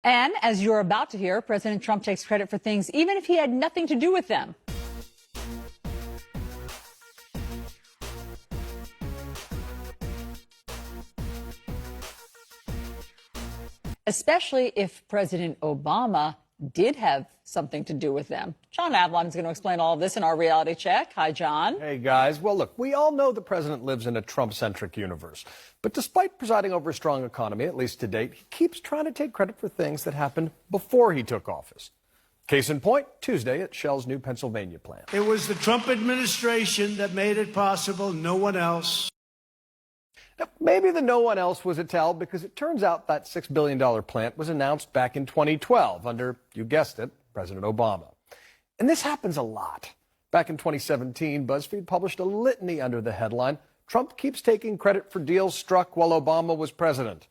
And as you're about to hear, President Trump takes credit for things even if he had nothing to do with them. Especially if President Obama did have something to do with them. John Avalon is going to explain all of this in our reality check. Hi, John. Hey, guys. Well, look, we all know the president lives in a Trump-centric universe. But despite presiding over a strong economy, at least to date, he keeps trying to take credit for things that happened before he took office. Case in point, Tuesday at Shell's new Pennsylvania plant. It was the Trump administration that made it possible, no one else. Now, maybe the no one else was a tell because it turns out that $6 billion plant was announced back in 2012 under, you guessed it, President Obama. And this happens a lot. Back in 2017, BuzzFeed published a litany under the headline, "Trump keeps taking credit for deals struck while Obama was president."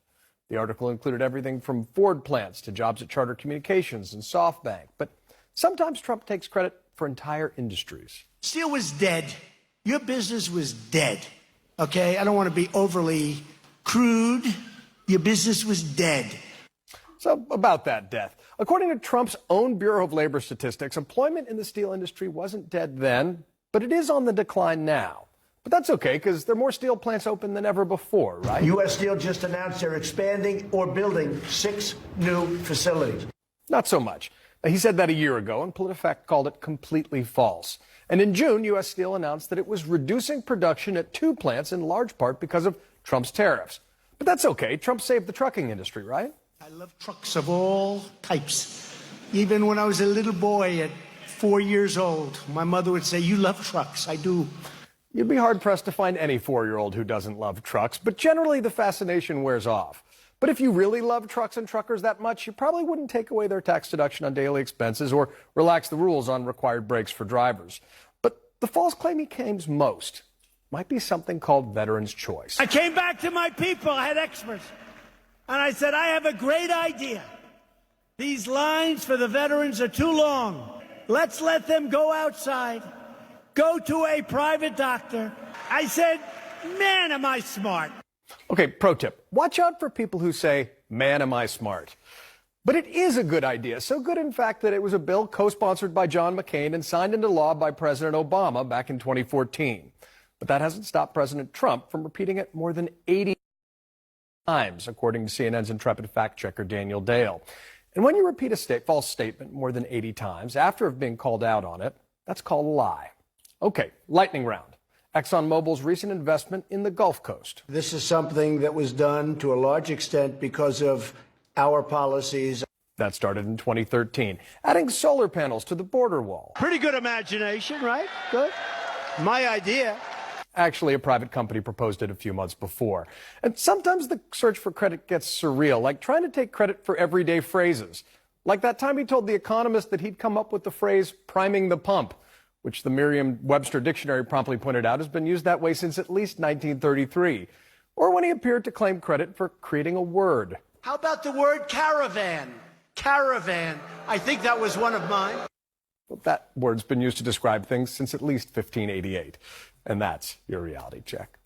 The article included everything from Ford plants to jobs at Charter Communications and SoftBank. But sometimes Trump takes credit for entire industries. Steel was dead. Your business was dead. Okay, I don't want to be overly crude. Your business was dead. So about that death. According to Trump's own Bureau of Labor Statistics, employment in the steel industry wasn't dead then, but it is on the decline now. But that's okay, because there are more steel plants open than ever before, right? U.S. Steel just announced they're expanding or building 6 new facilities. Not so much. He said that a year ago, and PolitiFact called it completely false. And in June, U.S. Steel announced that it was reducing production at 2 plants in large part because of Trump's tariffs. But that's okay. Trump saved the trucking industry, right? I love trucks of all types. Even when I was a little boy at 4 years old, my mother would say, "You love trucks." I do. You'd be hard-pressed to find any 4-year-old who doesn't love trucks, but generally the fascination wears off. But if you really love trucks and truckers that much, you probably wouldn't take away their tax deduction on daily expenses or relax the rules on required breaks for drivers. But the false claim he claims most might be something called veterans' choice. I came back to my people, I had experts, and I said, I have a great idea. These lines for the veterans are too long. Let's let them go outside, go to a private doctor. I said, man, am I smart. Okay, pro tip. Watch out for people who say, man, am I smart. But it is a good idea. So good, in fact, that it was a bill co-sponsored by John McCain and signed into law by President Obama back in 2014. But that hasn't stopped President Trump from repeating it more than 80 times, according to CNN's intrepid fact-checker Daniel Dale. And when you repeat a false statement more than 80 times after being called out on it, that's called a lie. Okay, lightning round. ExxonMobil's recent investment in the Gulf Coast. This is something that was done to a large extent because of our policies. That started in 2013, adding solar panels to the border wall. Pretty good imagination, right? Good. My idea. Actually, a private company proposed it a few months before. And sometimes the search for credit gets surreal, like trying to take credit for everyday phrases. Like that time he told The Economist that he'd come up with the phrase priming the pump, which the Merriam-Webster dictionary promptly pointed out has been used that way since at least 1933. Or when he appeared to claim credit for creating a word. How about the word caravan? Caravan. I think that was one of mine. Well, that word's been used to describe things since at least 1588. And that's your reality check.